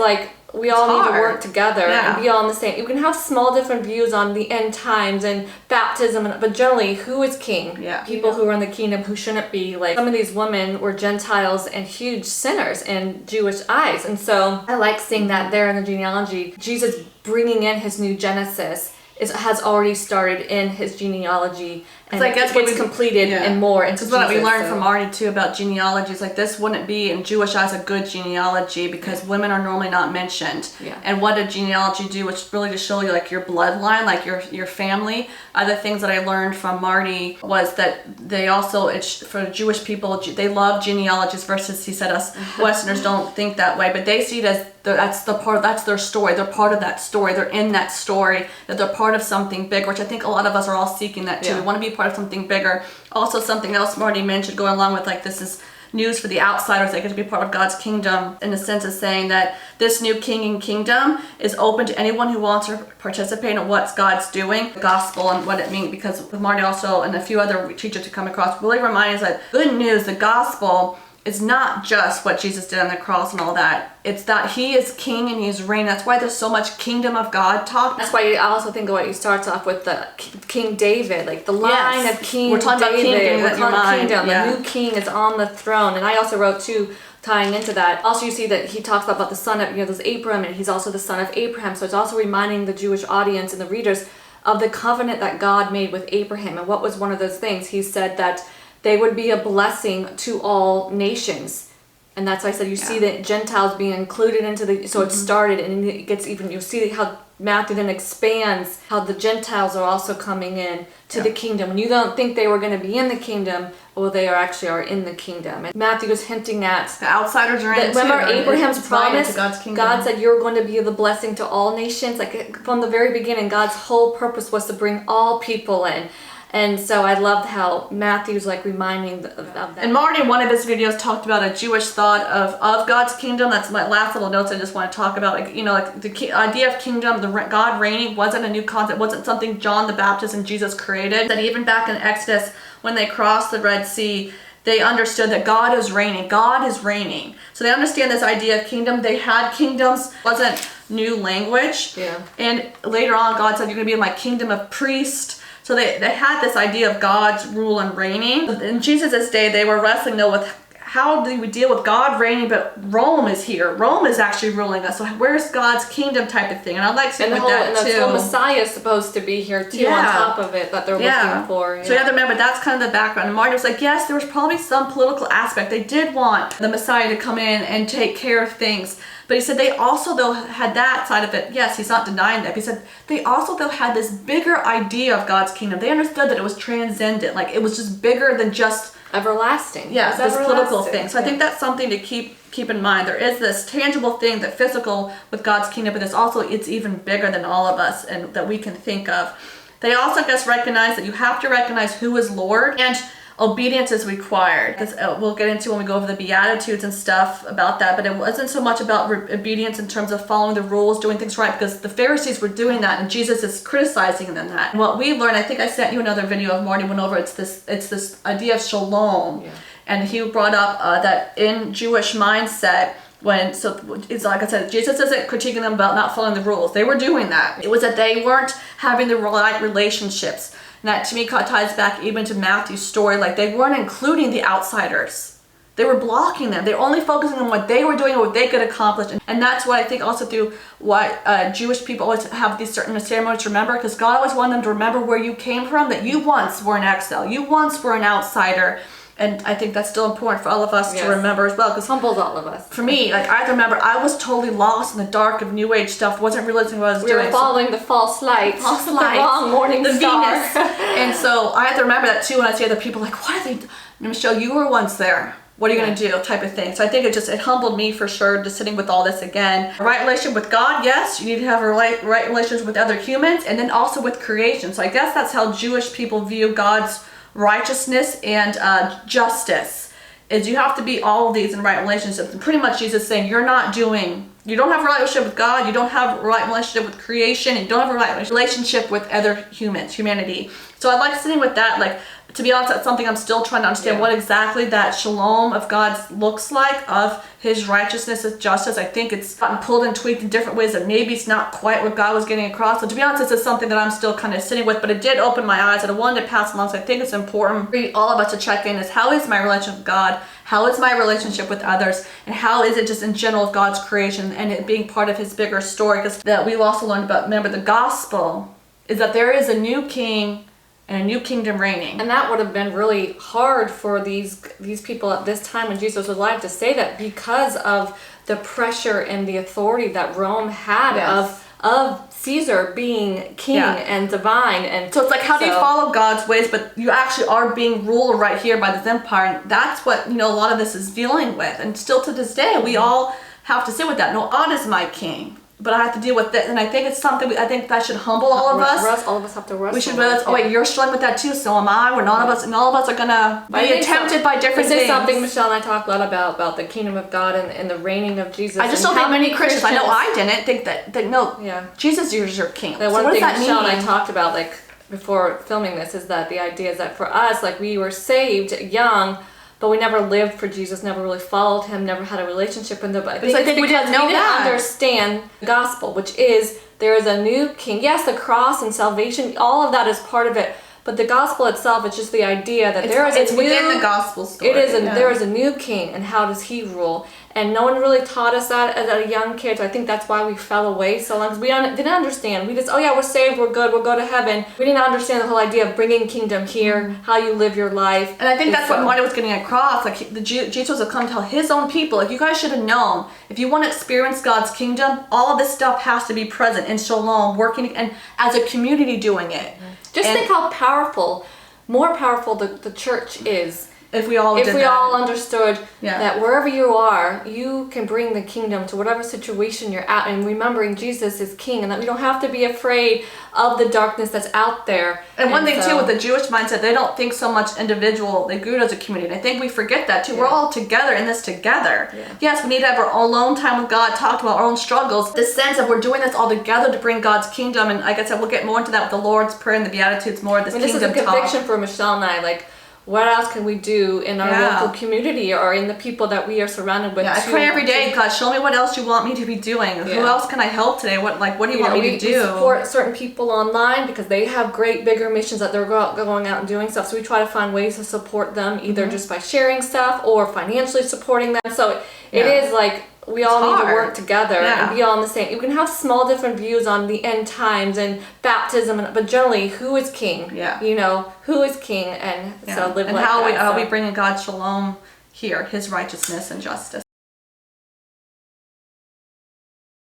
like we all need to work together and be on the same. You can have small different views on the end times and baptism, but generally, who is king? People who are in the kingdom who shouldn't be. Like some of these women were Gentiles and huge sinners in Jewish eyes, and so I like seeing that there in the genealogy. Jesus bringing in his new Genesis has already started in his genealogy, and I guess it's completed and more. And what we learned from Arnie too about genealogies, like this wouldn't be in Jewish eyes a good genealogy because women are normally not mentioned. And what did genealogy do? Which really to show you like your bloodline, like your family. Other things that I learned from Marty was that they also, for Jewish people, they love genealogies versus, he said, us Westerners don't think that way, but they see it as that's their story. They're part of that story. They're in that story, that they're part of something bigger, which I think a lot of us are all seeking that too. We want to be part of something bigger. Also, something else Marty mentioned going along with like this is news for the outsiders. They get to be part of God's kingdom, in the sense of saying that this new king and kingdom is open to anyone who wants to participate in what God's doing, the gospel and what it means. Because with Marty also and a few other teachers to come across really remind us that good news, the gospel, it's not just what Jesus did on the cross and all that. It's that he is king and he is reigning. That's why there's so much kingdom of God talk. That's why I also think of what he starts off with the King David, like the line of King We're talking David. About kingdom. The new king is on the throne. And I also wrote too, tying into that. Also, you see that he talks about the son of, there's Abram, and he's also the son of Abraham. So it's also reminding the Jewish audience and the readers of the covenant that God made with Abraham. And what was one of those things? He said that they would be a blessing to all nations. And that's why I said you see the Gentiles being included into the, so it started and it gets even, you'll see how Matthew then expands how the Gentiles are also coming in to the kingdom. When you don't think they were going to be in the kingdom, well, they are in the kingdom. And Matthew was hinting at the outsiders are in. Remember Abraham's promise? God said you're going to be the blessing to all nations. Like from the very beginning, God's whole purpose was to bring all people in. And so I loved how Matthew's like reminding of that. And Marty in one of his videos talked about a Jewish thought of God's kingdom. That's my last little notes I just want to talk about. Like, like the idea of kingdom, God reigning wasn't a new concept, wasn't something John the Baptist and Jesus created. That even back in Exodus, when they crossed the Red Sea, they understood that God is reigning. God is reigning. So they understand this idea of kingdom. They had kingdoms. It wasn't new language. And later on, God said, you're going to be in my kingdom of priests. So they had this idea of God's rule and reigning. In Jesus' day, they were wrestling though with how do we deal with God reigning, but Rome is here. Rome is actually ruling us. So where's God's kingdom type of thing? And I'd like to see with that too. And the Messiah is supposed to be here too on top of it that they're looking for. So you have to remember that's kind of the background. And Marty was like, yes, there was probably some political aspect. They did want the Messiah to come in and take care of things. But he said they also, though, had that side of it. Yes, he's not denying that. But he said they also, though, had this bigger idea of God's kingdom. They understood that it was transcendent. Like, it was just bigger than just... everlasting. Yeah, this political thing. So I think that's something to keep in mind. There is this tangible thing that physical with God's kingdom, but it's even bigger than all of us and that we can think of. They also, I guess, recognize that you have to recognize who is Lord. And obedience is required. Because we'll get into when we go over the Beatitudes and stuff about that, but it wasn't so much about obedience in terms of following the rules, doing things right, because the Pharisees were doing that and Jesus is criticizing them that. And what we learned, I think I sent you another video of Marty went over, it's this idea of shalom. And he brought up that in Jewish mindset, it's like I said, Jesus isn't critiquing them about not following the rules. They were doing that. It was that they weren't having the right relationships. And that to me ties back even to Matthew's story. Like they weren't including the outsiders. They were blocking them. They were only focusing on what they were doing and what they could accomplish. And that's what I think also through why Jewish people always have these certain ceremonies to remember, because God always wanted them to remember where you came from, that you once were an exile. You once were an outsider. And I think that's still important for all of us to remember as well. Because humbles all of us. For me, like I remember I was totally lost in the dark of New Age stuff, wasn't realizing what I was doing. We were following the false light. The wrong morning star. Venus. And so I have to remember that too when I see other people like, what are they doing? Michelle, you were once there. What are you going to do? Type of thing. So I think it humbled me for sure, just sitting with all this again. A right relationship with God, yes. You need to have a right relationship with other humans, and then also with creation. So I guess that's how Jewish people view God's righteousness and justice, is you have to be all of these in right relationships. And pretty much Jesus is saying you don't have a right relationship with God, you don't have a right relationship with creation, and you don't have a right relationship with other humanity. So I like sitting with that, like To be honest, that's something I'm still trying to understand what exactly that shalom of God looks like, of his righteousness, his justice. I think it's gotten pulled and tweaked in different ways that maybe it's not quite what God was getting across. So to be honest, this is something that I'm still kind of sitting with, but it did open my eyes and I wanted to pass along. So I think it's important for all of us to check in is how is my relationship with God? How is my relationship with others? And how is it just in general of God's creation and it being part of his bigger story? Because that we've also learned about, remember, the gospel is that there is a new king and a new kingdom reigning. And that would have been really hard for these people at this time when Jesus was alive to say that because of the pressure and the authority that Rome had of Caesar being king and divine. And so it's like, how do you follow God's ways, but you actually are being ruled right here by this empire? And that's what, a lot of this is dealing with. And still to this day, we all have to sit with that. No, God is my king. But I have to deal with this, and I think it's something. I think that should humble all of us. All of us have to wrestle. We should realize, oh wait, you're struggling with that too. So am I. We're none of us, and all of us are gonna be tempted by different things. This is something Michelle and I talk a lot about the kingdom of God and the reigning of Jesus. I just don't think many Christians. I know I didn't think that. No, Jesus is your king. The one thing Michelle and I talked about, like before filming this, is that the idea is that for us, like we were saved young. But we never lived for Jesus, never really followed him, never had a relationship with him. But I think we didn't understand the gospel, which is there is a new king. Yes, the cross and salvation, all of that is part of it. But the gospel itself is just the idea that it's within the gospel story. There is a new king, and how does he rule? And no one really taught us that as a young kid. So I think that's why we fell away so long. Because we didn't understand. We just, we're saved, we're good, we'll go to heaven. We didn't understand the whole idea of bringing kingdom here, how you live your life. And I think that's what Marty was getting across. Like Jesus would come tell his own people, like, you guys should have known. If you want to experience God's kingdom, all of this stuff has to be present in shalom, working and as a community doing it. Just think how powerful, more powerful the church is. If we all understood that wherever you are, you can bring the kingdom to whatever situation you're at, and remembering Jesus is king, and that we don't have to be afraid of the darkness that's out there. And one thing too with the Jewish mindset, they don't think so much individual, they grew it as a community. And I think we forget that too. We're all together in this together. Yes, we need to have our own alone time with God, talk about our own struggles. The sense of we're doing this all together to bring God's kingdom, and like I said, we'll get more into that with the Lord's Prayer and the Beatitudes more. This is a conviction for Michelle and I, like, what else can we do in our local community or in the people that we are surrounded with? I pray every day, God, show me what else you want me to be doing. Who else can I help today? What do you want me to do? We support certain people online because they have great bigger missions that they're going out and doing stuff. So we try to find ways to support them, either just by sharing stuff or financially supporting them. So it is like we all need to work together and be all on the same. You can have small different views on the end times and baptism, but generally, who is king? Who is king, and so live and like how that. How we bring in God's shalom here, his righteousness and justice.